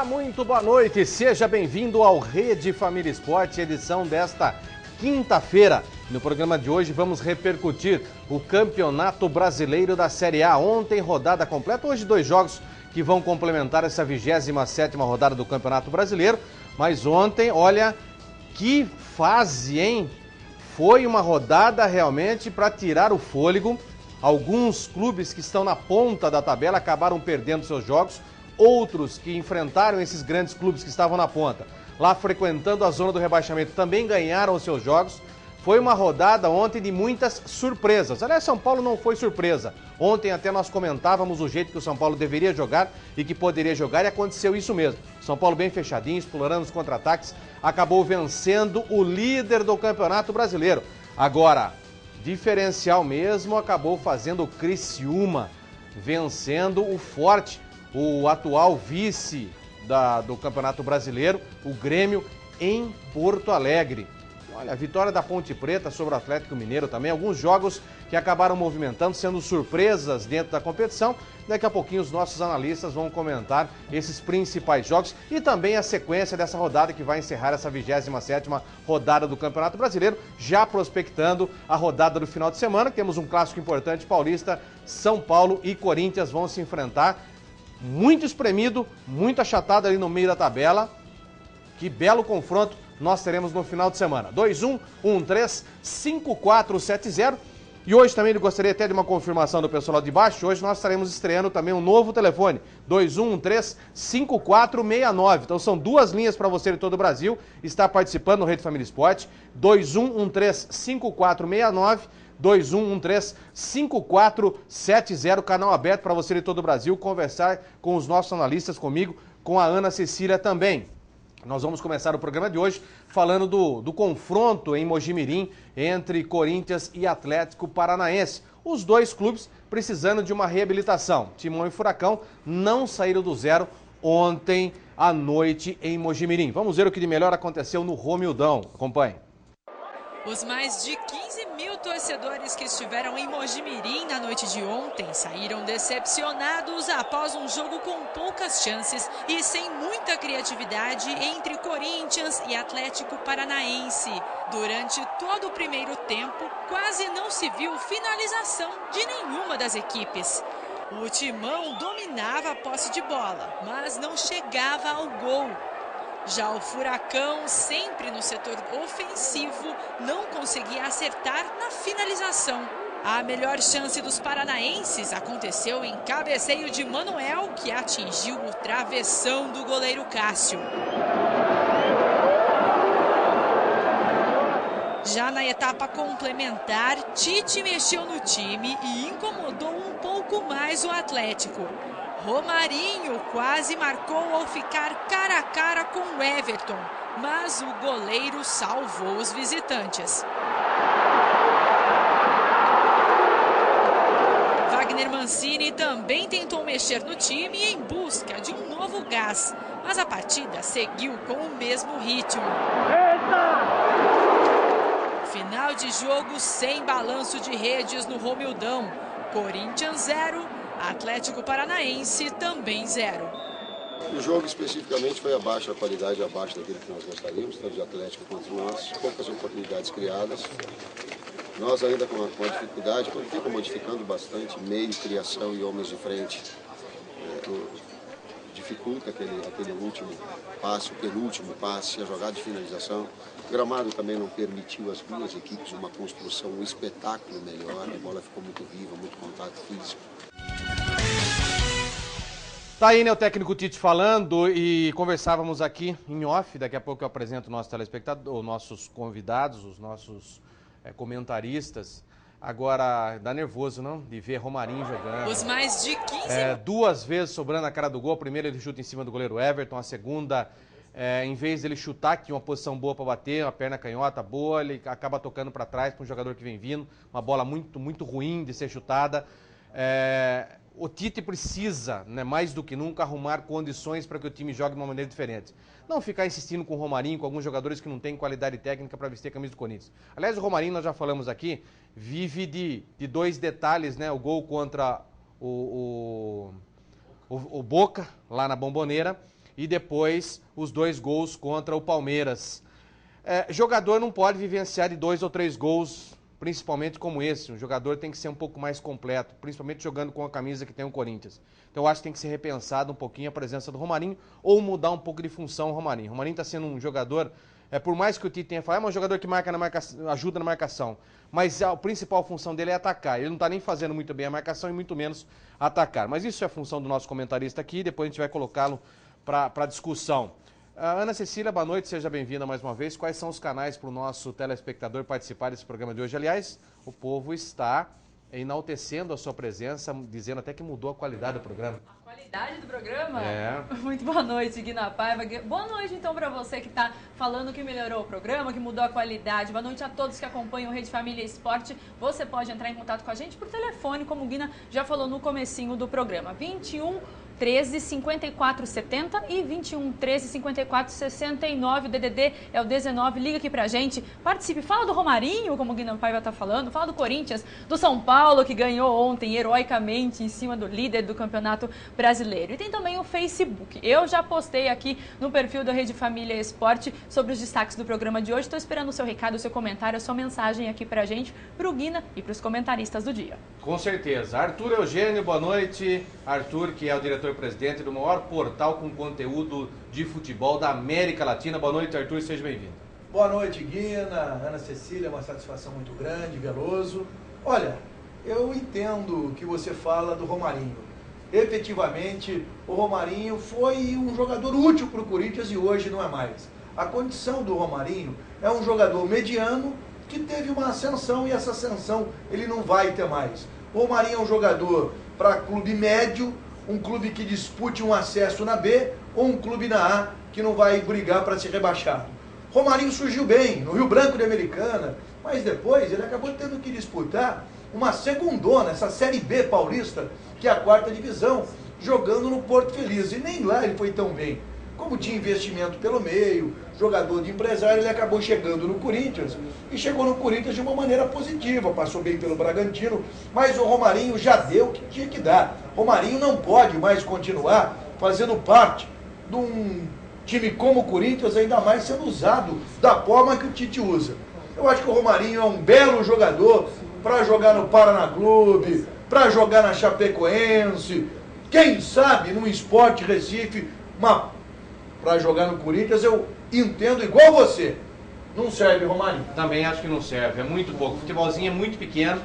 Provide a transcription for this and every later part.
Olá, muito boa noite. Seja bem-vindo ao Rede Família Esporte, edição desta quinta-feira. No programa de hoje vamos repercutir o Campeonato Brasileiro da Série A. Ontem, rodada completa, hoje 2 jogos que vão complementar essa 27ª rodada do Campeonato Brasileiro. Mas ontem, olha, que fase, hein? Foi uma rodada realmente para tirar o fôlego. Alguns clubes que estão na ponta da tabela acabaram perdendo seus jogos. Outros que enfrentaram esses grandes clubes que estavam na ponta, lá frequentando a zona do rebaixamento, também ganharam os seus jogos. Foi uma rodada ontem de muitas surpresas. Aliás, São Paulo não foi surpresa. Ontem até nós comentávamos o jeito que o São Paulo deveria jogar e que poderia jogar, e aconteceu isso mesmo. São Paulo bem fechadinho, explorando os contra-ataques, acabou vencendo o líder do Campeonato Brasileiro. Agora, diferencial mesmo, acabou fazendo o Criciúma, vencendo o forte, o atual vice do Campeonato Brasileiro, o Grêmio, em Porto Alegre. Olha, a vitória da Ponte Preta sobre o Atlético Mineiro também, alguns jogos que acabaram movimentando, sendo surpresas dentro da competição. Daqui a pouquinho os nossos analistas vão comentar esses principais jogos e também a sequência dessa rodada que vai encerrar essa 27ª rodada do Campeonato Brasileiro, já prospectando a rodada do final de semana. Temos um clássico importante paulista, São Paulo e Corinthians vão se enfrentar. Muito espremido, muito achatado ali no meio da tabela. Que belo confronto nós teremos no final de semana. 2113-5470. E hoje também eu gostaria até de uma confirmação do pessoal lá de baixo. Hoje nós estaremos estreando também um novo telefone, 2113-5469. Então são 2 linhas para você de todo o Brasil estar participando no Rede Família Esporte. 2113-5469. 2113-5470, canal aberto para você de todo o Brasil, conversar com os nossos analistas, comigo, com a Ana Cecília também. Nós vamos começar o programa de hoje falando do confronto em Mojimirim entre Corinthians e Atlético Paranaense. Os dois clubes precisando de uma reabilitação. Timão e Furacão não saíram do zero ontem à noite em Mojimirim. Vamos ver o que de melhor aconteceu no Romildão. Acompanhe. Os mais de 15 mil torcedores que estiveram em Mojimirim na noite de ontem saíram decepcionados após um jogo com poucas chances e sem muita criatividade entre Corinthians e Atlético Paranaense. Durante todo o primeiro tempo, quase não se viu finalização de nenhuma das equipes. O Timão dominava a posse de bola, mas não chegava ao gol. Já o Furacão, sempre no setor ofensivo, não conseguia acertar na finalização. A melhor chance dos paranaenses aconteceu em cabeceio de Manuel, que atingiu o travessão do goleiro Cássio. Já na etapa complementar, Tite mexeu no time e incomodou um pouco mais o Atlético. Romarinho quase marcou ao ficar cara a cara com o Everton, mas o goleiro salvou os visitantes. Wagner Mancini também tentou mexer no time em busca de um novo gás, mas a partida seguiu com o mesmo ritmo. Final de jogo sem balanço de redes no Romildão. Corinthians 0. Atlético Paranaense também 0. O jogo especificamente foi abaixo, a qualidade abaixo daquilo que nós gostaríamos, tanto de Atlético quanto nós, poucas oportunidades criadas. Nós ainda com a dificuldade, com o tempo modificando bastante, meio, criação e homens de frente. Dificulta aquele último passe, o penúltimo passe, a jogada de finalização. O gramado também não permitiu às duas equipes uma construção, um espetáculo melhor. A bola ficou muito viva, muito contato físico. Tá aí, né, o técnico Tite falando, e conversávamos aqui em off. Daqui a pouco eu apresento o nosso telespectador, os nossos convidados, os nossos comentaristas. Agora, dá nervoso, não? De ver Romarinho jogando. Os mais de 15... 2 vezes sobrando a cara do gol. A primeira ele chuta em cima do goleiro Everton. A segunda, em vez dele chutar, que tinha uma posição boa para bater, uma perna canhota boa, ele acaba tocando para trás para um jogador que vem vindo. Uma bola muito, muito ruim de ser chutada. O Tite precisa, né, mais do que nunca, arrumar condições para que o time jogue de uma maneira diferente. Não ficar insistindo com o Romarinho, com alguns jogadores que não têm qualidade técnica para vestir a camisa do Corinthians. Aliás, o Romarinho, nós já falamos aqui, vive de 2 detalhes, né? O gol contra o Boca, lá na Bombonera, e depois os 2 gols contra o Palmeiras. Jogador não pode vivenciar de 2 ou 3 gols, principalmente como esse. Um jogador tem que ser um pouco mais completo, principalmente jogando com a camisa que tem o Corinthians. Então eu acho que tem que ser repensado um pouquinho a presença do Romarinho ou mudar um pouco de função o Romarinho. O Romarinho está sendo um jogador, por mais que o Tite tenha falado, é um jogador que marca na marcação, ajuda na marcação, mas a principal função dele é atacar. Ele não está nem fazendo muito bem a marcação e muito menos atacar. Mas isso é função do nosso comentarista aqui, depois a gente vai colocá-lo para discussão. Ana Cecília, boa noite, seja bem-vinda mais uma vez. Quais são os canais para o nosso telespectador participar desse programa de hoje? Aliás, o povo está enaltecendo a sua presença, dizendo até que mudou a qualidade do programa. A qualidade do programa? É. Muito boa noite, Guina Paiva. Boa noite, então, para você que está falando que melhorou o programa, que mudou a qualidade. Boa noite a todos que acompanham o Rede Família Esporte. Você pode entrar em contato com a gente por telefone, como o Guina já falou no comecinho do programa. 21 13 54 70 e 21 13 54 69. O DDD é o 19. Liga aqui pra gente, participe. Fala do Romarinho, como o Guina Paiva tá falando. Fala do Corinthians, do São Paulo, que ganhou ontem heroicamente em cima do líder do Campeonato Brasileiro. E tem também o Facebook. Eu já postei aqui no perfil da Rede Família Esporte sobre os destaques do programa de hoje. Estou esperando o seu recado, o seu comentário, a sua mensagem aqui pra gente, pro Guina e pros comentaristas do dia. Com certeza. Arthur Eugênio, boa noite. Arthur, que é o diretor-presidente do maior portal com conteúdo de futebol da América Latina. Boa noite, Arthur, seja bem-vindo. Boa noite, Guina, Ana Cecília, uma satisfação muito grande, Veloso. Olha, eu entendo o que você fala do Romarinho. Efetivamente, o Romarinho foi um jogador útil para o Corinthians e hoje não é mais. A condição do Romarinho é um jogador mediano que teve uma ascensão e essa ascensão ele não vai ter mais. O Romarinho é um jogador para clube médio, um clube que dispute um acesso na B ou um clube na A que não vai brigar para ser rebaixado. Romarinho surgiu bem no Rio Branco de Americana, mas depois ele acabou tendo que disputar uma segundona, essa Série B paulista, que é a 4ª divisão, jogando no Porto Feliz. E nem lá ele foi tão bem. Como tinha investimento pelo meio, jogador de empresário, ele acabou chegando no Corinthians. E chegou no Corinthians de uma maneira positiva, passou bem pelo Bragantino, mas o Romarinho já deu o que tinha que dar. Romarinho não pode mais continuar fazendo parte de um time como o Corinthians, ainda mais sendo usado da forma que o Tite usa. Eu acho que o Romarinho é um belo jogador para jogar no Paraná Clube, para jogar na Chapecoense, quem sabe no Sport Recife, para jogar no Corinthians eu entendo igual você. Não serve, Romarinho. Também acho que não serve, é muito pouco. O futebolzinho é muito pequeno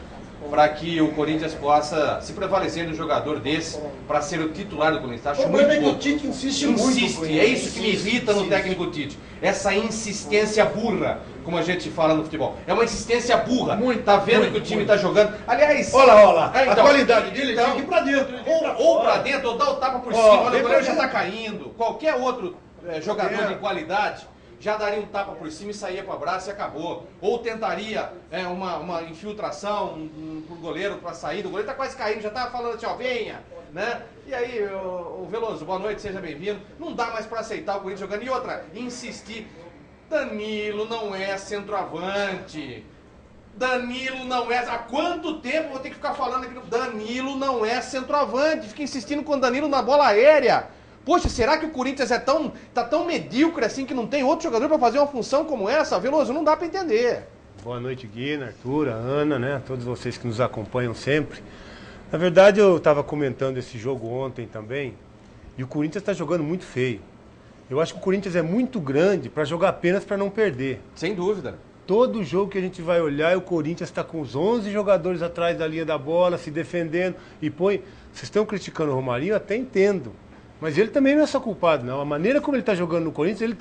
para que o Corinthians possa se prevalecer de um jogador desse para ser o titular do Corinthians. Acho o problema muito é que pouco. o Tite insiste muito. É isso que me irrita no técnico Tite. Essa insistência burra, como a gente fala no futebol. É uma insistência burra. Tá vendo que o time tá jogando. Aliás... Olha lá. A qualidade dele tem que ir pra dentro. Ou pra dentro, ou dá o tapa por cima. Olha, o goleiro já tá caindo. Qualquer outro jogador de qualidade já daria um tapa por cima e saía para o abraço e acabou. Ou tentaria uma infiltração pro goleiro para sair. O goleiro tá quase caindo, já tá falando assim, ó, venha, né? E aí, o Veloso, boa noite, seja bem-vindo. Não dá mais para aceitar o Corinthians jogando. E outra, insistir. Danilo não é centroavante. Danilo não é... Há quanto tempo eu vou ter que ficar falando aqui? Danilo não é centroavante. Fica insistindo com o Danilo na bola aérea. Poxa, será que o Corinthians tá tão medíocre assim que não tem outro jogador para fazer uma função como essa? Veloso, não dá para entender. Boa noite, Guina, Arthur, Ana, né? Todos vocês que nos acompanham sempre. Na verdade, eu estava comentando esse jogo ontem também, e o Corinthians está jogando muito feio. Eu acho que o Corinthians é muito grande para jogar apenas para não perder. Sem dúvida. Todo jogo que a gente vai olhar, o Corinthians está com os 11 jogadores atrás da linha da bola, se defendendo, e põe... Vocês estão criticando o Romarinho, eu até entendo. Mas ele também não é só culpado, não. A maneira como ele está jogando no Corinthians,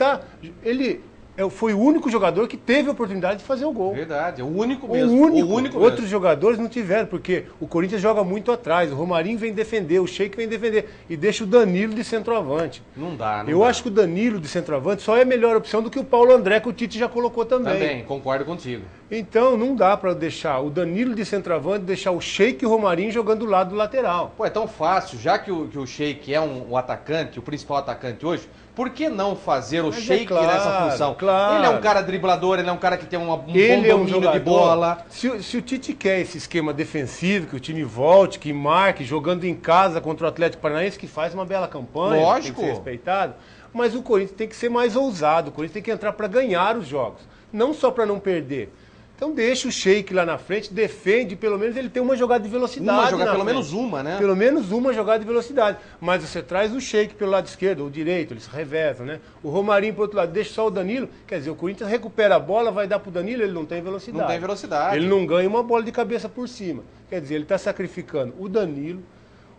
ele foi o único jogador que teve a oportunidade de fazer o gol. Verdade, é o único mesmo. O único. Outros jogadores não tiveram, porque o Corinthians joga muito atrás. O Romarinho vem defender, o Sheik vem defender. E deixa o Danilo de centroavante. Não dá, Eu acho que o Danilo de centroavante só é a melhor opção do que o Paulo André, que o Tite já colocou também. Também, concordo contigo. Então, não dá para deixar o Danilo de centroavante, deixar o Sheik e o Romarinho jogando do lado do lateral. Pô, é tão fácil, já que o Sheik é o atacante, o principal atacante hoje, por que não fazer o Sheik nessa função? Claro. Ele é um cara driblador, ele é um cara que tem um bom domínio de bola. Se o Tite quer esse esquema defensivo, que o time volte, que marque, jogando em casa contra o Atlético Paranaense, que faz uma bela campanha, lógico, tem que ser respeitado. mas o Corinthians tem que ser mais ousado, o Corinthians tem que entrar para ganhar os jogos, não só para não perder. Então deixa o Sheik lá na frente, defende, pelo menos ele tem uma jogada de velocidade. Pelo menos uma, né? Pelo menos uma jogada de velocidade. Mas você traz o Sheik pelo lado esquerdo ou direito, eles revezam, né? O Romarinho pro outro lado, deixa só o Danilo. Quer dizer, o Corinthians recupera a bola, vai dar pro Danilo, ele não tem velocidade. Não tem velocidade. Ele não ganha uma bola de cabeça por cima. Quer dizer, ele está sacrificando o Danilo,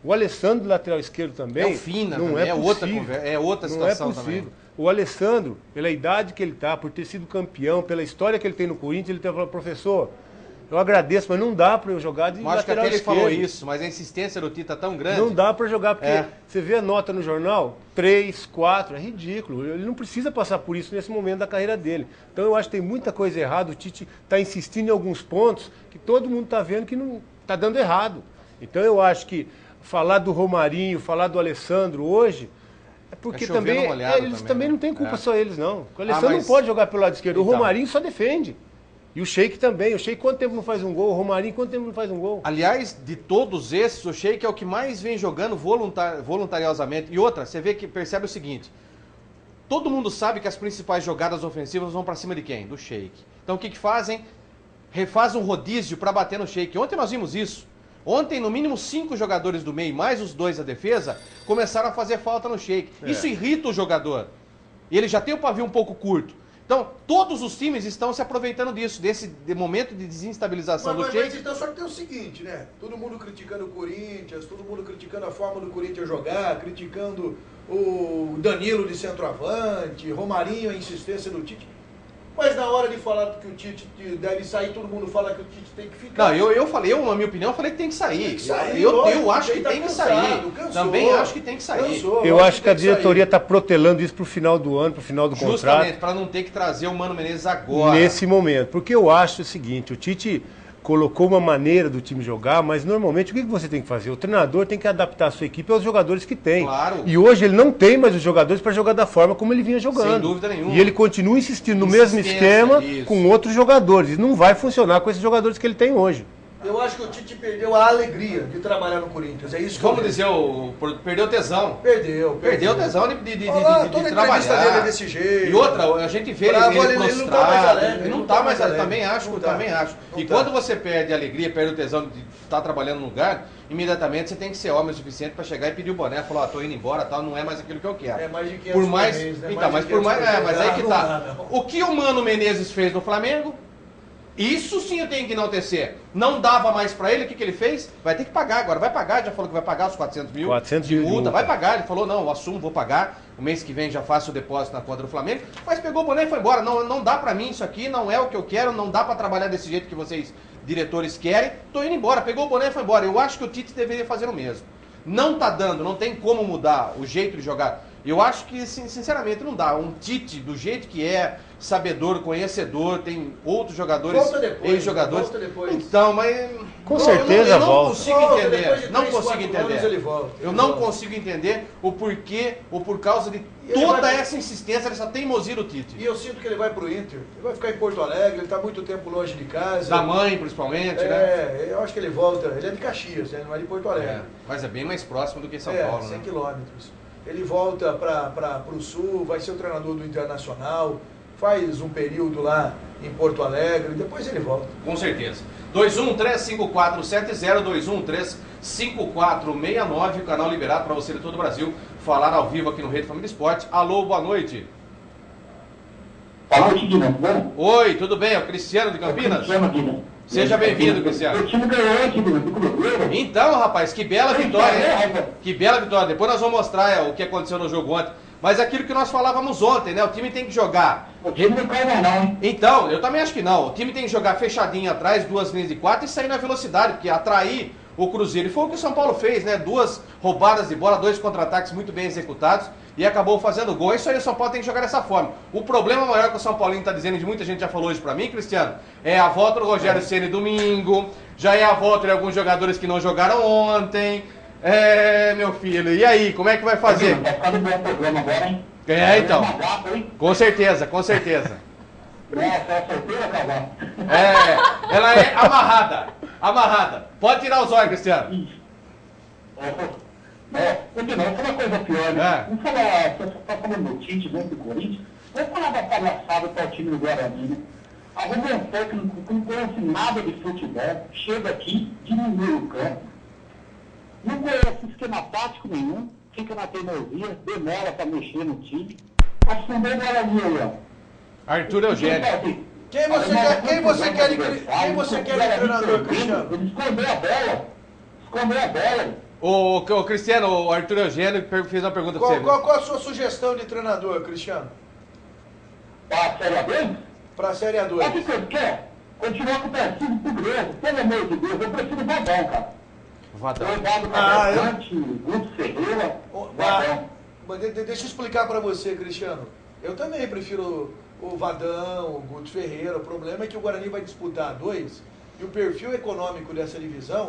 o Alessandro, lateral esquerdo também. É o Fina, não também, é outra situação não é possível. também. O Alessandro, pela idade que ele está, por ter sido campeão, pela história que ele tem no Corinthians, ele falou, professor, eu agradeço, mas não dá para eu jogar de lateral esquerdo. Acho que até ele falou isso, mas a insistência do Tite é tão grande. Não dá para jogar, porque você vê a nota no jornal, 3, 4, é ridículo. Ele não precisa passar por isso nesse momento da carreira dele. Então eu acho que tem muita coisa errada, o Tite está insistindo em alguns pontos que todo mundo está vendo que não está dando errado. Então eu acho que falar do Romarinho, falar do Alessandro hoje, é porque também eles também não têm culpa só eles, não. O Alessandro não pode jogar pelo lado esquerdo, então, o Romarinho só defende. E o Sheik também. O Sheik quanto tempo não faz um gol? O Romarinho quanto tempo não faz um gol? Aliás, de todos esses, o Sheik é o que mais vem jogando voluntariosamente. E outra, você vê que percebe o seguinte, todo mundo sabe que as principais jogadas ofensivas vão para cima de quem? Do Sheik. Então o que fazem? Refazem um rodízio para bater no Sheik. Ontem nós vimos isso. Ontem, no mínimo 5 jogadores do meio, mais os 2 da defesa, começaram a fazer falta no Sheik. Isso irrita o jogador. E ele já tem o pavio um pouco curto. Então, todos os times estão se aproveitando disso, desse momento de desestabilização do Sheik. Mas então, só que tem o seguinte, né? Todo mundo criticando o Corinthians, todo mundo criticando a forma do Corinthians jogar, criticando o Danilo de centroavante, Romarinho, a insistência do Tite. Mas na hora de falar que o Tite deve sair, todo mundo fala que o Tite tem que ficar. Não, eu falei, na minha opinião, eu falei que tem que sair. Tem que sair, eu acho que tem que sair. Também acho que tem que sair. Eu acho que a diretoria está protelando isso para o final do ano, para o final do contrato. Justamente, para não ter que trazer o Mano Menezes agora. Nesse momento. Porque eu acho o seguinte, o Tite colocou uma maneira do time jogar, mas normalmente o que você tem que fazer? O treinador tem que adaptar a sua equipe aos jogadores que tem. Claro. E hoje ele não tem mais os jogadores para jogar da forma como ele vinha jogando. Sem dúvida nenhuma. E ele continua insistindo no mesmo esquema com outros jogadores. E não vai funcionar com esses jogadores que ele tem hoje. Eu acho que o Tite perdeu a alegria de trabalhar no Corinthians. É isso que Vamos dizer, perdeu o tesão. Perdeu o tesão de toda trabalhar. Dele é desse jeito. E outra, a gente vê ele prostrado. Ele não está mais alegre. Também acho. E quando você perde a alegria, perde o tesão de estar trabalhando no lugar, imediatamente você tem que ser homem o suficiente para chegar e pedir o boné, falar, tô indo embora, tal, não é mais aquilo que eu quero. É mais de 500 por mais, mês, né? Então, mas aí que tá. O que o Mano Menezes fez no Flamengo? Isso sim eu tenho que enaltecer. Não dava mais pra ele, o que ele fez? Vai ter que pagar agora, vai pagar, já falou que vai pagar os 400 mil de multa, vai pagar. Ele falou, não, eu assumo, vou pagar, o mês que vem já faço o depósito na conta do Flamengo, mas pegou o boné e foi embora. Não dá pra mim isso aqui, não é o que eu quero, não dá pra trabalhar desse jeito que vocês, diretores, querem, tô indo embora. Pegou o boné e foi embora. Eu acho que o Tite deveria fazer o mesmo. Não tá dando, não tem como mudar o jeito de jogar. Eu acho que, sinceramente, não dá. Um Tite, do jeito que é, sabedor, conhecedor, tem outros jogadores, ex-jogadores. Volta depois. Então, mas com certeza volta. Consigo entender. Não consigo entender. Eu não consigo entender o porquê, ou por causa de toda essa insistência, essa teimosia do Tite. E eu sinto que ele vai pro Inter. Ele vai ficar em Porto Alegre, ele está muito tempo longe de casa. Da mãe, principalmente, né? Eu acho que ele volta. Ele é de Caxias, ele não é de Porto Alegre. Mas é bem mais próximo do que São Paulo, 100 né? quilômetros. Ele volta para o Sul, vai ser o treinador do Internacional, faz um período lá em Porto Alegre, depois ele volta. Com certeza. 21-354-70, 21-354-69, canal liberado para você de todo o Brasil, falar ao vivo aqui no Rede Família Esporte. Alô, boa noite. Alô, Guina, tudo bem? Oi, tudo bem? É o Cristiano de Campinas? Cristiano, Guina. Seja bem-vindo, Cristiano. O time ganhou aqui do Cruzeiro. Então, rapaz, que bela vitória, hein? Que bela vitória. Depois nós vamos mostrar o que aconteceu no jogo ontem. Mas aquilo que nós falávamos ontem, né? O time tem que jogar. O time não cai mais não, hein? Então, eu também acho que não. O time tem que jogar fechadinho atrás, 2 linhas de 4 e sair na velocidade, porque atrair o Cruzeiro. E foi o que o São Paulo fez, né? 2 roubadas de bola, 2 contra-ataques muito bem executados e acabou fazendo gol. Isso aí o São Paulo tem que jogar dessa forma. O problema maior que o São Paulinho está dizendo, de muita gente já falou hoje pra mim, Cristiano, é a volta do Rogério Ceni domingo, já é a volta de alguns jogadores que não jogaram ontem. Meu filho, e aí, como é que vai fazer? Tá ficando bom o programa agora, hein? Então. Com certeza, com certeza. Nossa, solteira, casal? Ela é amarrada. Pode tirar os olhos, Cristiano. né? Eu de novo, uma coisa pior, né? Vamos falar, você está falando do Tite dentro do Corinthians, vamos falar da palhaçada para o time do Guarani, né? Arruma um técnico que não conhece nada de futebol, chega aqui, diminui o campo, não conhece esquema tático nenhum, fica na teimosia, demora para mexer no time, afundou o Guarani aí, ó. Arthur Eugênio. Quem você quer de treinador, Cristiano? Ele escondeu a bola. O Cristiano, o Arthur Eugênio fez uma pergunta para você. Qual a sua sugestão de treinador, Cristiano? Para a Série A2? Para a Série A2. Sabe o que eu quero? Continuar com o Tarcísio Pedroso. Pelo amor de Deus, eu prefiro o Vadão, cara. Vadão. Guto Ferreira, Vadão. Deixa eu explicar para você, Cristiano. Eu também prefiro o Vadão, o Guto Ferreira. O problema é que o Guarani vai disputar A2 e o perfil econômico dessa divisão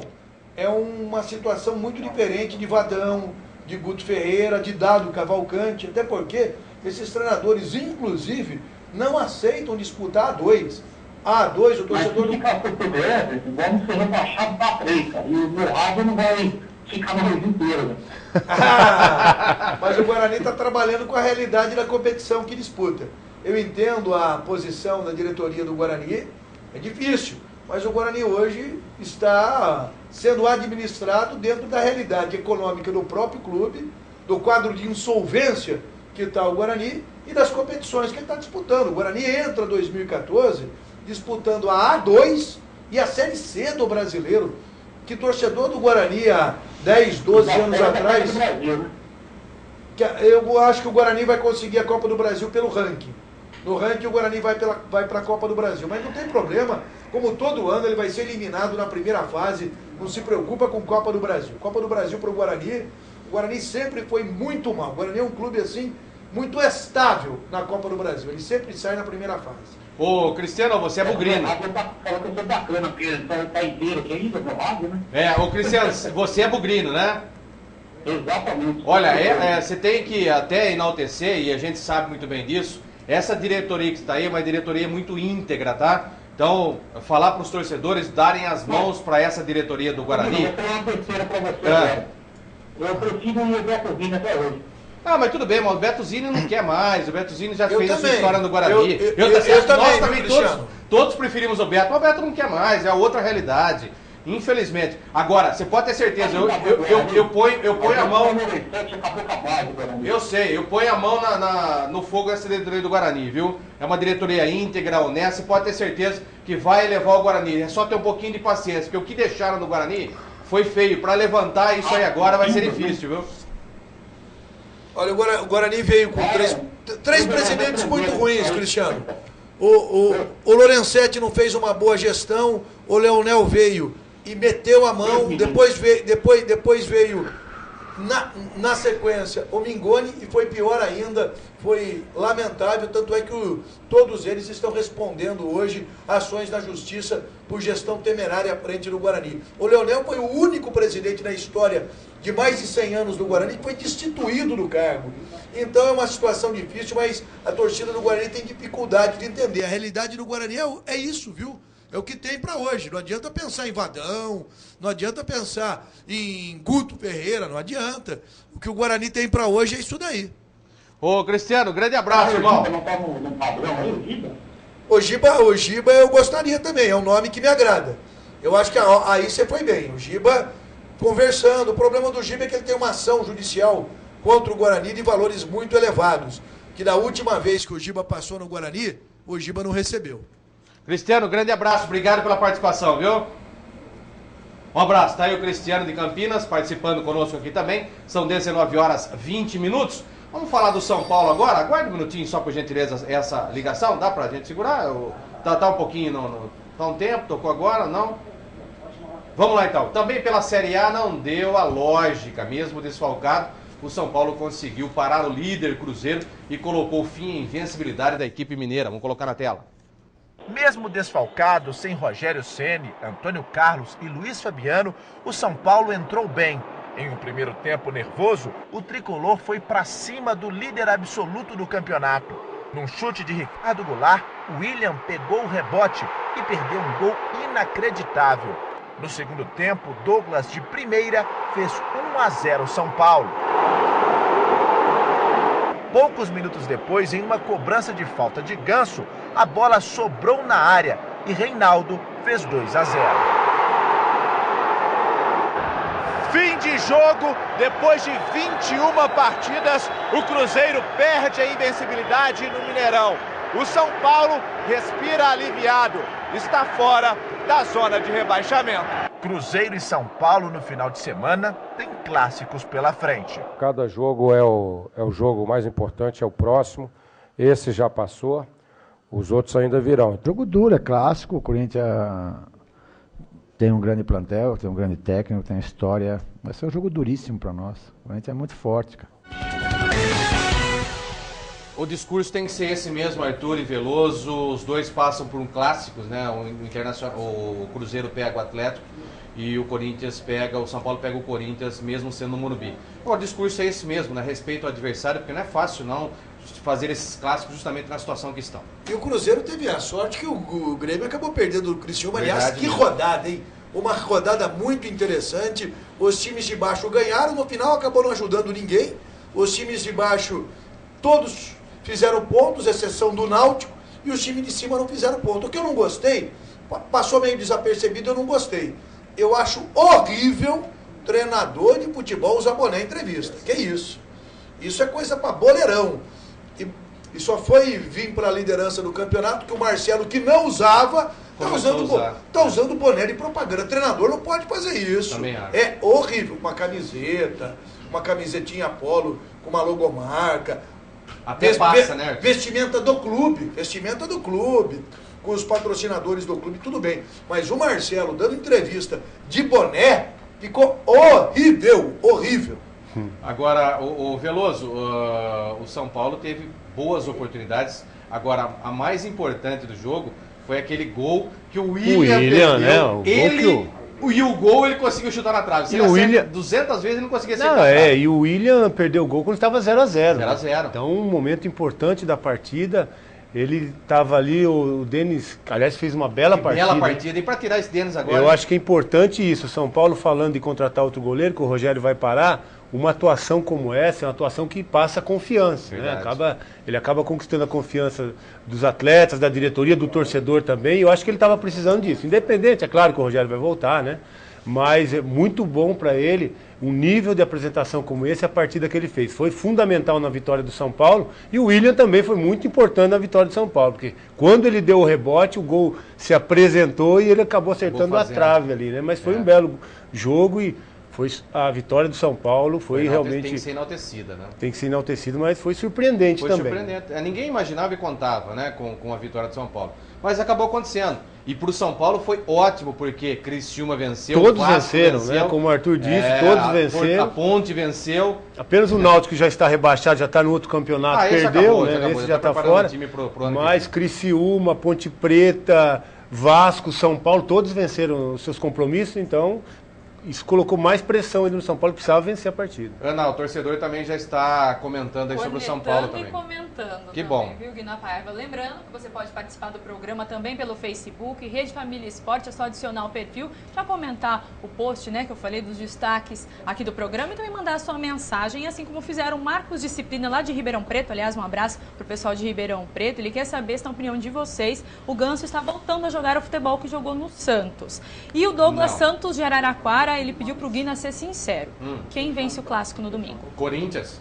é uma situação muito diferente de Vadão, de Guto Ferreira, de Dado Cavalcante, até porque esses treinadores, inclusive, não aceitam disputar A2. A2, o torcedor... Mas se ficar por PBS, vamos ser rebaixados para 3, cara. E o meu rádio não vai ficar no Rio inteiro, né? Mas o Guarani está trabalhando com a realidade da competição que disputa. Eu entendo a posição da diretoria do Guarani, é difícil, mas o Guarani hoje está sendo administrado dentro da realidade econômica do próprio clube, do quadro de insolvência que está o Guarani e das competições que ele está disputando. O Guarani entra em 2014 disputando a A2 e a Série C do Brasileiro. Que torcedor do Guarani há 10, 12 anos atrás... Eu acho que o Guarani vai conseguir a Copa do Brasil pelo ranking. No ranking o Guarani vai para a Copa do Brasil. Mas não tem problema, como todo ano ele vai ser eliminado na primeira fase. Não se preocupa com Copa do Brasil. Copa do Brasil para o Guarani sempre foi muito mal. O Guarani é um clube assim, muito estável na Copa do Brasil. Ele sempre sai na primeira fase. Ô, Cristiano, você é bugrino. Falou que eu sou bacana, porque tá inteiro aqui ainda, do rádio, né? Ô Cristiano, você é bugrino, né? Exatamente. Olha, você tem que até enaltecer, e a gente sabe muito bem disso, essa diretoria que está aí é uma diretoria muito íntegra, tá? Então, falar para os torcedores darem as mãos para essa diretoria do Guarani. Eu tenho uma terceira para você agora. Eu prefiro o Beto Zini até hoje. Mas tudo bem, mas o Beto Zini não quer mais. O Beto Zini já fez a sua história no Guarani. Nós também todos preferimos o Beto, mas o Beto não quer mais, é outra realidade. Infelizmente. Agora, você pode ter certeza, eu ponho a mão... Eu sei, eu ponho a mão no fogo dessa diretoria do Guarani, viu? É uma diretoria íntegra, honesta, você pode ter certeza que vai levar o Guarani. É só ter um pouquinho de paciência, porque o que deixaram no Guarani foi feio. Para levantar isso aí agora vai ser difícil, viu? Olha, o Guarani veio com três presidentes muito ruins, Cristiano. O Lorenzetti não fez uma boa gestão, o Leonel veio e meteu a mão, depois veio na sequência o Mingoni e foi pior ainda, foi lamentável, tanto é que todos eles estão respondendo hoje ações na justiça por gestão temerária à frente do Guarani. O Leonel foi o único presidente na história de mais de 100 anos do Guarani que foi destituído do cargo. Então é uma situação difícil, mas a torcida do Guarani tem dificuldade de entender. A realidade do Guarani é isso, viu? É o que tem para hoje. Não adianta pensar em Vadão, não adianta pensar em Guto Ferreira, não adianta. O que o Guarani tem para hoje é isso daí. Ô, Cristiano, grande abraço, irmão. O Giba eu gostaria também, é um nome que me agrada. Eu acho que aí você foi bem. O Giba conversando. O problema do Giba é que ele tem uma ação judicial contra o Guarani de valores muito elevados. Que da última vez que o Giba passou no Guarani, o Giba não recebeu. Cristiano, grande abraço, obrigado pela participação, viu? Um abraço, tá aí o Cristiano de Campinas participando conosco aqui também. São 19h20. Vamos falar do São Paulo agora? Aguarde um minutinho só por gentileza essa ligação, dá pra gente segurar? Tá um pouquinho, tá um tempo, tocou agora, não? Vamos lá então, também pela Série A não deu a lógica, mesmo desfalcado, o São Paulo conseguiu parar o líder Cruzeiro e colocou fim à invencibilidade da equipe mineira. Vamos colocar na tela. Mesmo desfalcado, sem Rogério Ceni, Antônio Carlos e Luiz Fabiano, o São Paulo entrou bem. Em um primeiro tempo nervoso, o tricolor foi para cima do líder absoluto do campeonato. Num chute de Ricardo Goulart, William pegou o rebote e perdeu um gol inacreditável. No segundo tempo, Douglas de primeira fez 1-0 São Paulo. Poucos minutos depois, em uma cobrança de falta de Ganso, a bola sobrou na área e Reinaldo fez 2-0. Fim de jogo, depois de 21 partidas, o Cruzeiro perde a invencibilidade no Mineirão. O São Paulo respira aliviado, está fora da zona de rebaixamento. Cruzeiro e São Paulo no final de semana tem clássicos pela frente. Cada jogo é o jogo mais importante, é o próximo. Esse já passou, os outros ainda virão. Jogo duro, é clássico, o Corinthians tem um grande plantel, tem um grande técnico, tem história. Vai ser um jogo duríssimo para nós. O Corinthians é muito forte, cara. O discurso tem que ser esse mesmo, Arthur e Veloso. Os dois passam por um clássico, né? O Cruzeiro pega o Atlético e o São Paulo pega o Corinthians, mesmo sendo no Morumbi. O discurso é esse mesmo, né? Respeito ao adversário, porque não é fácil não fazer esses clássicos justamente na situação que estão. E o Cruzeiro teve a sorte que o Grêmio acabou perdendo o Criciúma. Aliás, que rodada, hein? Uma rodada muito interessante. Os times de baixo ganharam, no final acabou não ajudando ninguém. Os times de baixo, todos fizeram pontos, exceção do Náutico, e os times de cima não fizeram ponto. O que eu não gostei, passou meio desapercebido, eu não gostei. Eu acho horrível treinador de futebol usar boné em entrevista. Que isso? Isso é coisa para boleirão. E só foi vir para a liderança do campeonato que o Marcelo, que não usava, está usando boné de propaganda. Treinador não pode fazer isso. Também acho. É horrível. Uma camiseta, uma camisetinha polo com uma logomarca. Até passa, né? Vestimenta do clube, com os patrocinadores do clube, tudo bem. Mas o Marcelo dando entrevista de boné ficou horrível. Agora, o Veloso, o São Paulo teve boas oportunidades. Agora, a mais importante do jogo foi aquele gol que o William perdeu. Né? O gol ele conseguiu chutar na trave. Se ele acerta 200 vezes, ele não conseguia acertar. E o William perdeu o gol quando estava 0-0. 0-0. Então, um momento importante da partida. Ele estava ali, o Denis, aliás, fez uma bela partida. Bela partida. E para tirar esse Denis agora? Eu acho que é importante isso. O São Paulo falando de contratar outro goleiro, que o Rogério vai parar. Uma atuação como essa é uma atuação que passa confiança. Né? Ele acaba conquistando a confiança dos atletas, da diretoria, do torcedor também. E eu acho que ele estava precisando disso. Independente, é claro que o Rogério vai voltar, né? Mas é muito bom para ele um nível de apresentação como esse, a partida que ele fez. Foi fundamental na vitória do São Paulo e o William também foi muito importante na vitória do São Paulo, porque quando ele deu o rebote, o gol se apresentou e ele acabou acertando a trave ali, né? Mas foi um belo jogo e foi a vitória do São Paulo foi realmente... Tem que ser enaltecida, né? Tem que ser enaltecida, mas foi surpreendente também. Foi surpreendente. Ninguém imaginava e contava, né, com a vitória do São Paulo. Mas acabou acontecendo. E para o São Paulo foi ótimo, porque Criciúma venceu, todos venceram, né? Como o Arthur disse, todos venceram. A Ponte venceu. Apenas o Náutico já está rebaixado, já está no outro campeonato, perdeu, né? Esse já está fora. Mas Criciúma, Ponte Preta, Vasco, São Paulo, todos venceram os seus compromissos, então... Isso colocou mais pressão ainda no São Paulo, precisava vencer a partida. Ana, o torcedor também já está comentando aí sobre o São Paulo também. Comentando que também, bom. Viu, Guina Paiva? Lembrando que você pode participar do programa também pelo Facebook, Rede Família Esporte, é só adicionar o perfil, já comentar o post, né, que eu falei dos destaques aqui do programa e também mandar a sua mensagem, assim como fizeram o Marcos Disciplina lá de Ribeirão Preto. Aliás, um abraço pro pessoal de Ribeirão Preto. Ele quer saber se na opinião de vocês o Ganso está voltando a jogar o futebol que jogou no Santos. E o Douglas Santos de Araraquara, ele pediu pro Guina ser sincero. Quem vence o clássico no domingo? Corinthians.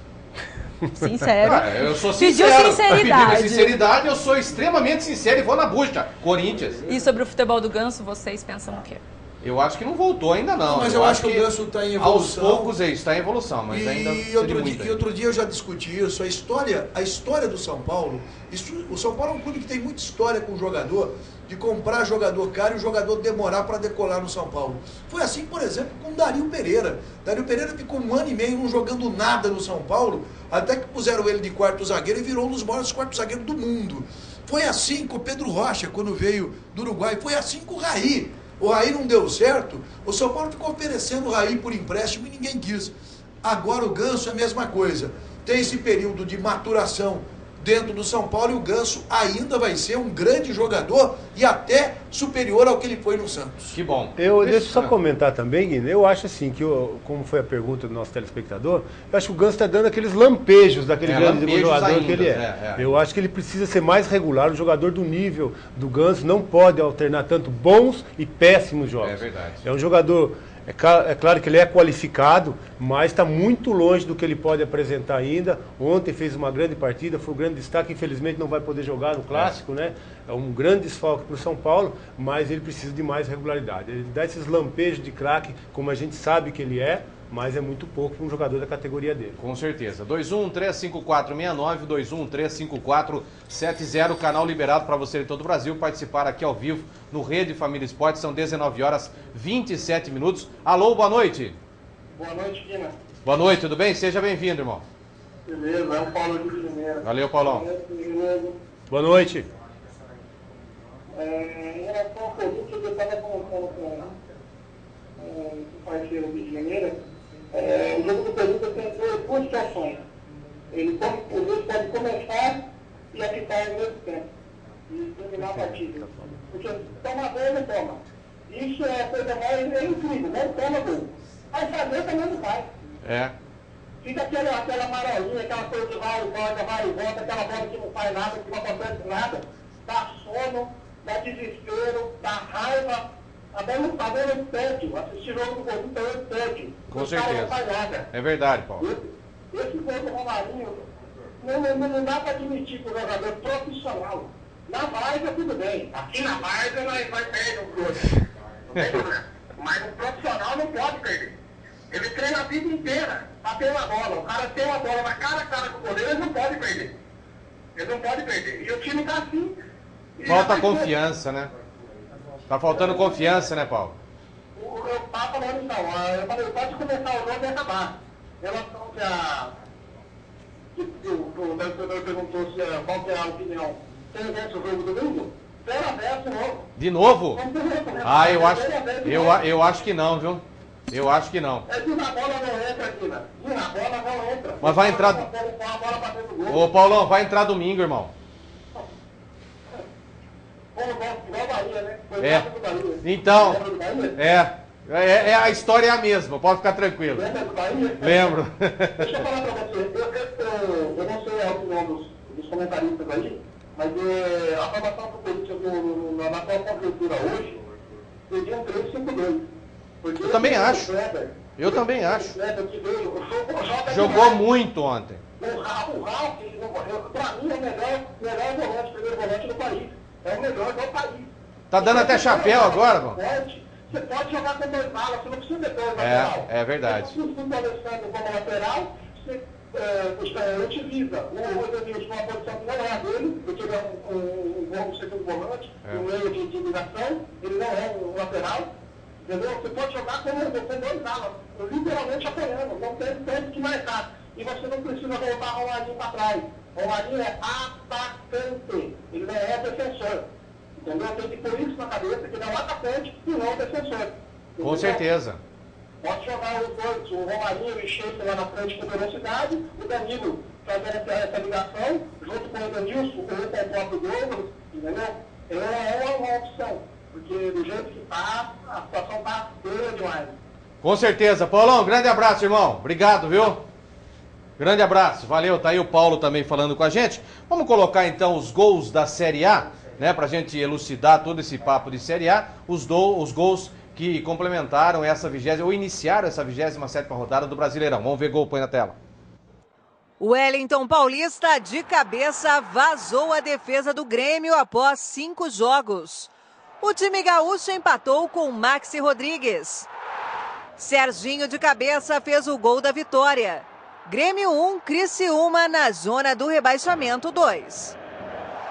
Sincero. Eu sou sincero. Pediu sinceridade. Pediu sinceridade, eu sou extremamente sincero e vou na bucha. Corinthians. E sobre o futebol do Ganso, vocês pensam o quê? Eu acho que não voltou ainda não. Mas eu acho que o Ganso está em evolução. Aos poucos está em evolução, mas ainda outro dia eu já discuti isso. A história do São Paulo, o São Paulo é um clube que tem muita história com o jogador, de comprar jogador caro e o jogador demorar para decolar no São Paulo. Foi assim, por exemplo, com o Dario Pereira. Dario Pereira ficou 1 ano e meio não jogando nada no São Paulo, até que puseram ele de quarto zagueiro e virou um dos maiores quartos zagueiros do mundo. Foi assim com o Pedro Rocha, quando veio do Uruguai. Foi assim com o Raí. O Raí não deu certo, o São Paulo ficou oferecendo o Raí por empréstimo e ninguém quis. Agora o Ganso é a mesma coisa. Tem esse período de maturação dentro do São Paulo, e o Ganso ainda vai ser um grande jogador e até superior ao que ele foi no Santos. Que bom. Deixa eu só comentar também, Guilherme, eu acho assim, que como foi a pergunta do nosso telespectador, eu acho que o Ganso está dando aqueles lampejos daquele grande jogador ainda, que ele é. Eu acho que ele precisa ser mais regular, um jogador do nível do Ganso não pode alternar tanto bons e péssimos jogos. É verdade. É um jogador... É claro que ele é qualificado, mas está muito longe do que ele pode apresentar ainda. Ontem fez uma grande partida, foi um grande destaque. Infelizmente não vai poder jogar no Clássico, né? É um grande desfalque para o São Paulo, mas ele precisa de mais regularidade. Ele dá esses lampejos de craque, como a gente sabe que ele é, mas é muito pouco para um jogador da categoria dele. Com certeza. 21-354-69, 21-354-70, canal liberado para você de todo o Brasil participar aqui ao vivo no Rede Família Esporte. São 19h27. Alô, boa noite. Boa noite, Guina. Boa noite, tudo bem? Seja bem-vindo, irmão. Beleza, é o Paulo de Mineiro. Valeu, Paulão. Boa noite. Em relação ao Corinthians, eu estava conversando com um parceiro do Rio de Janeiro. O jogo do Corinthians tem duas situações. O jogo pode começar e apitar ao mesmo tempo. E terminar a partida. Porque toma gol, não toma. Isso é a coisa mais incrível, não toma gol. Mas fazer também não vai. Fica aquela amarelinha, aquela coisa que vai e volta, aquela bola que não faz nada, que não acontece nada. Dá sono, dá desespero, dá raiva. Até no tédio. Assistir jogo do Corinthians é tédio. Com certeza. Não faz nada. É verdade, Paulo. Esse gol do Romarinho, não dá para admitir que o jogador profissional. Na Várzea, tudo bem. Aqui na Várzea vai perder um gol. Não tem problema. Mas o profissional não pode perder. Ele treina a vida inteira para ter uma bola. O cara tem uma bola na cara a cara com o goleiro, ele não pode perder. Ele não pode perder. E o time tá assim. Falta confiança, né? Tá faltando confiança, né, Paulo? Eu tava falando então. Eu falei, pode começar o jogo e acabar. Em relação que o torcedor perguntou qual que é a opinião. Quem vence o jogo domingo? 0-0 de novo. De novo? Eu acho que não, viu? Eu acho que não. É que na bola não entra aqui, né? Na bola não entra. Mas vai entrar... Ô, Paulão, vai entrar domingo, irmão. Então, a história é a mesma, pode ficar tranquilo. Lembro. Deixa eu falar pra você, eu não sei a opinião dos comentaristas aí, mas a aprovação do Corinthians na atual conjuntura hoje seria um 3-5-2. Eu também acho. Jogou muito ontem. O Ralf, pra mim, é o melhor volante, primeiro volante do país. É o melhor do país. Tá dando até chapéu agora, mano. Você pode jogar com dois malas, você não precisa ter dois lateral. É verdade. Você precisa ter o Alessandro como lateral, você utiliza o Edenilson numa posição que não é a dele, porque ele é um bom segundo volante, um meio de ligação, ele não é um lateral. Entendeu? Você pode jogar com dois alas, literalmente apoiando, não tem tempo de marcar. E você não precisa voltar Romarinho para trás. Romarinho é atacante, ele não é defensor. Entendeu? Tem que pôr isso na cabeça, que ele é um atacante e não um defensor. Com certeza. Pode jogar os dois, o Romarinho e o Sheik lá na frente com velocidade, o Danilo fazendo essa ligação, junto com o Edenilson, com o próprio Douglas, entendeu? É uma opção. Porque do jeito que tá, a situação tá feia demais. Com certeza. Paulão, grande abraço, irmão. Obrigado, viu? Grande abraço. Valeu. Tá aí o Paulo também falando com a gente. Vamos colocar então os gols da Série A, né? Pra gente elucidar todo esse papo de Série A. Os gols que complementaram ou iniciaram essa 27ª rodada do Brasileirão. Vamos ver gol, põe na tela. O Wellington Paulista, de cabeça, vazou a defesa do Grêmio após 5 jogos. O time gaúcho empatou com Maxi Rodrigues. Serginho de cabeça fez o gol da vitória. Grêmio 1, Criciúma na zona do rebaixamento 2.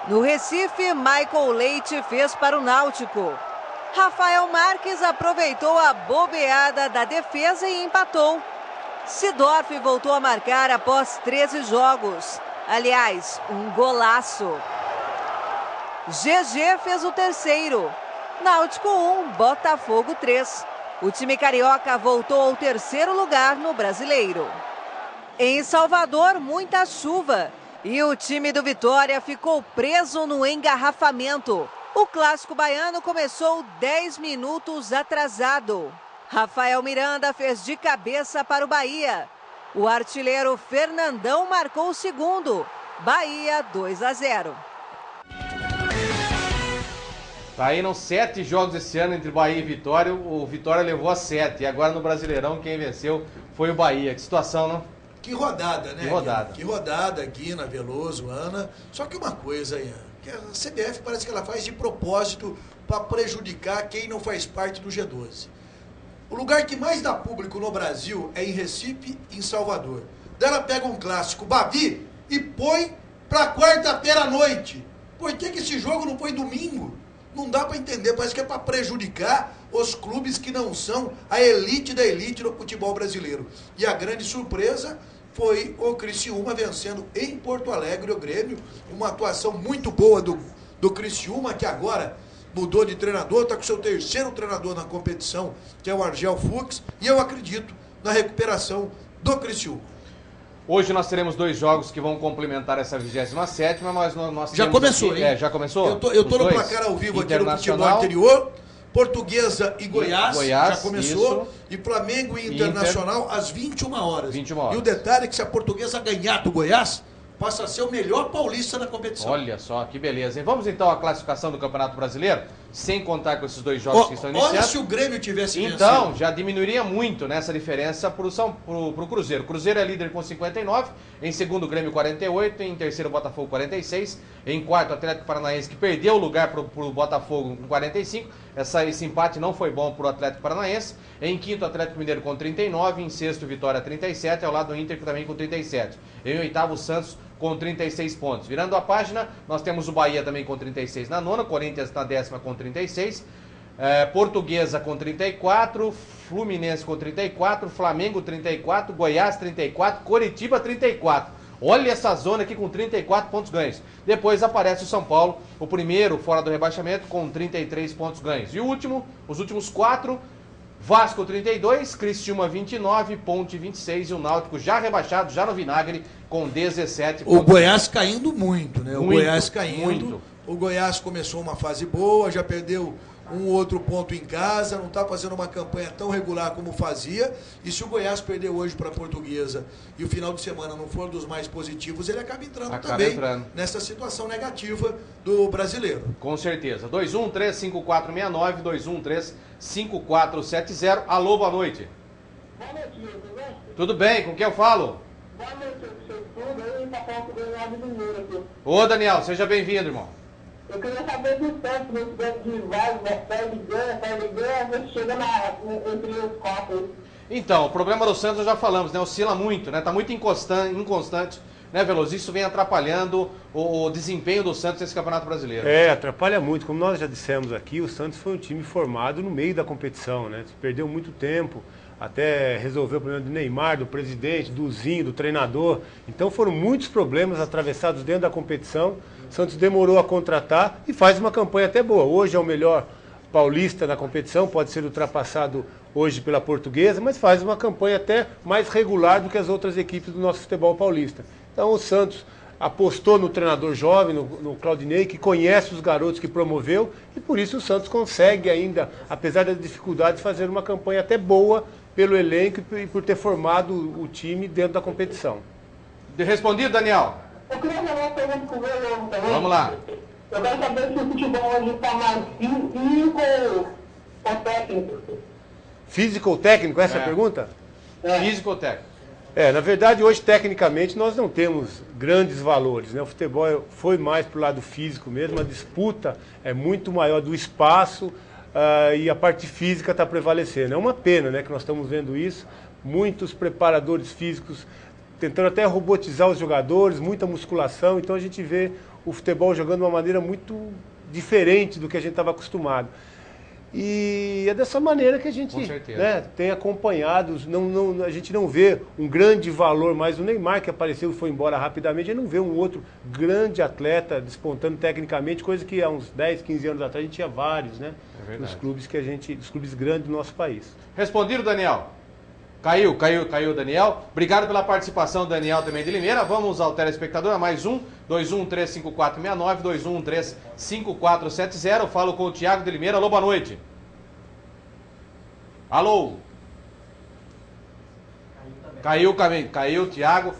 No Recife, Michael Leite fez para o Náutico. Rafael Marques aproveitou a bobeada da defesa e empatou. Sidorf voltou a marcar após 13 jogos. Aliás, um golaço. GG fez o terceiro. Náutico 1, Botafogo 3. O time carioca voltou ao terceiro lugar no Brasileiro. Em Salvador, muita chuva. E o time do Vitória ficou preso no engarrafamento. O clássico baiano começou 10 minutos atrasado. Rafael Miranda fez de cabeça para o Bahia. O artilheiro Fernandão marcou o segundo. Bahia 2-0. Saíram 7 jogos esse ano entre Bahia e Vitória. O Vitória levou a 7. E agora no Brasileirão quem venceu foi o Bahia. Que situação, não? Que rodada, né? Que rodada. Que rodada aqui na Veloso, Ana. Só que uma coisa, Ian, que a CBF parece que ela faz de propósito para prejudicar quem não faz parte do G12. O lugar que mais dá público no Brasil é em Recife e em Salvador. Daí ela pega um clássico Bavi e põe para quarta-feira à noite. Por que esse jogo não foi domingo? Não dá para entender, parece que é para prejudicar os clubes que não são a elite da elite no futebol brasileiro. E a grande surpresa foi o Criciúma vencendo em Porto Alegre o Grêmio. Uma atuação muito boa do Criciúma, que agora mudou de treinador, está com seu terceiro treinador na competição, que é o Argel Fux, e eu acredito na recuperação do Criciúma. Hoje nós teremos 2 jogos que vão complementar essa 27ª, mas nós já começou, aqui, hein? Já começou? Eu tô no placar ao vivo aqui no futebol anterior. Portuguesa e Goiás já começou. Isso. E Flamengo e Internacional às 21 horas. 21 horas. E o detalhe é que se a Portuguesa ganhar do Goiás, passa a ser o melhor paulista na competição. Olha só, que beleza, hein? Vamos então à classificação do Campeonato Brasileiro, sem contar com esses 2 jogos que estão iniciando. Olha se o Grêmio tivesse vencido. Então, já diminuiria muito nessa diferença pro Cruzeiro. O Cruzeiro é líder com 59, em segundo o Grêmio 48, em terceiro o Botafogo 46, em quarto o Atlético Paranaense, que perdeu o lugar pro Botafogo com 45. Esse empate não foi bom pro Atlético Paranaense. Em quinto o Atlético Mineiro com 39, em sexto o Vitória 37, ao lado do Inter também com 37. Em oitavo o Santos com 36 pontos. Virando a página, nós temos o Bahia também com 36 na nona, Corinthians na 10ª com 36, Portuguesa com 34, Fluminense com 34, Flamengo 34, Goiás 34, Coritiba 34. Olha essa zona aqui com 34 pontos ganhos. Depois aparece o São Paulo, o primeiro fora do rebaixamento, com 33 pontos ganhos. E os últimos 4... Vasco 32, Criciúma 29, Ponte 26 e o Náutico já rebaixado, já no vinagre, com 17 pontos. O Goiás caindo muito, né? O Goiás caindo. Muito. O Goiás começou uma fase boa, já perdeu um outro ponto em casa, não está fazendo uma campanha tão regular como fazia. E se o Goiás perder hoje para a Portuguesa e o final de semana não for dos mais positivos, ele acaba entrando nessa situação negativa do brasileiro. Com certeza. 2135-469, 2135-470. Alô, boa noite. Boa noite, tudo bem? Tudo bem, com quem eu falo? Boa noite, tudo aí, tá falando do Daniel do Mineiro aqui. Ô, Daniel, seja bem-vindo, irmão. Eu queria saber do Santos, nesse grande rival, perde ganha, chega entre os 4. Então, o problema do Santos já falamos, né? Oscila muito, né? Tá muito inconstante, né, Veloso? Isso vem atrapalhando o desempenho do Santos nesse Campeonato Brasileiro. Atrapalha muito. Como nós já dissemos aqui, o Santos foi um time formado no meio da competição, né? Perdeu muito tempo até resolver o problema do Neymar, do presidente, do Zinho, do treinador. Então foram muitos problemas atravessados dentro da competição. O Santos demorou a contratar e faz uma campanha até boa. Hoje é o melhor paulista na competição, pode ser ultrapassado hoje pela Portuguesa, mas faz uma campanha até mais regular do que as outras equipes do nosso futebol paulista. Então o Santos apostou no treinador jovem, no Claudinei, que conhece os garotos que promoveu, e por isso o Santos consegue ainda, apesar das dificuldades, fazer uma campanha até boa pelo elenco e por ter formado o time dentro da competição. Respondido, Daniel? Eu queria fazer uma pergunta com o Leandro também. Vamos lá. Eu quero saber se o futebol hoje está mais físico ou técnico. Físico ou técnico, essa é a pergunta? Físico ou técnico? Na verdade, hoje, tecnicamente, nós não temos grandes valores, né? O futebol foi mais para o lado físico mesmo, a disputa é muito maior do espaço e a parte física está prevalecendo. É uma pena, né, que nós estamos vendo isso, muitos preparadores físicos tentando até robotizar os jogadores, muita musculação, então a gente vê o futebol jogando de uma maneira muito diferente do que a gente estava acostumado. E é dessa maneira que a gente, né, tem acompanhado, a gente não vê um grande valor mais. O Neymar, que apareceu e foi embora rapidamente, a gente não vê um outro grande atleta despontando tecnicamente, coisa que há uns 10, 15 anos atrás a gente tinha vários, né? Nos clubes dos clubes grandes do nosso país. Respondido, Daniel? Caiu, Daniel. Obrigado pela participação, Daniel, também de Limeira. Vamos ao telespectador, a mais um, 21135469, 21135470. Falo com o Thiago de Limeira. Alô, boa noite. Alô. Caiu, Thiago.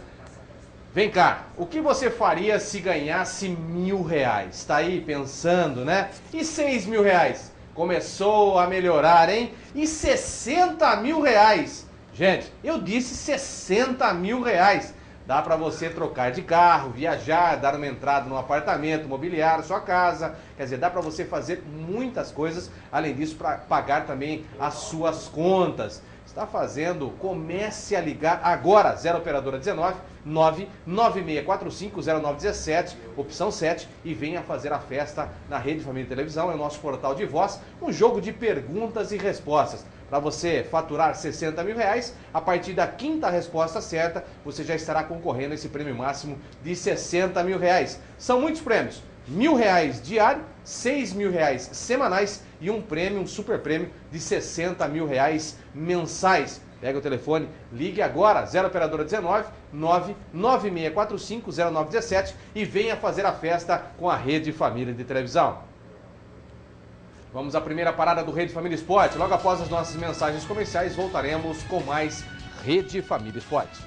Vem cá, o que você faria se ganhasse R$1.000? Tá aí pensando, né? E R$6.000? Começou a melhorar, hein? E R$60.000? Gente, eu disse R$60.000. Dá para você trocar de carro, viajar, dar uma entrada no apartamento, mobiliar sua casa. Quer dizer, dá para você fazer muitas coisas. Além disso, para pagar também as suas contas. Está fazendo? Comece a ligar agora. 0 operadora 19 996450917, opção 7, e venha fazer a festa na Rede Família Televisão. É o nosso portal de voz, um jogo de perguntas e respostas. Para você faturar R$60.000, a partir da quinta resposta certa, você já estará concorrendo a esse prêmio máximo de R$60.000. São muitos prêmios. R$1.000 diário, R$6.000 semanais e um prêmio, um super prêmio de R$60.000 mensais. Pega o telefone, ligue agora, 0 operadora 19 996450917 e venha fazer a festa com a Rede Família de Televisão. Vamos à primeira parada do Rede Família Esporte. Logo após as nossas mensagens comerciais, voltaremos com mais Rede Família Esporte.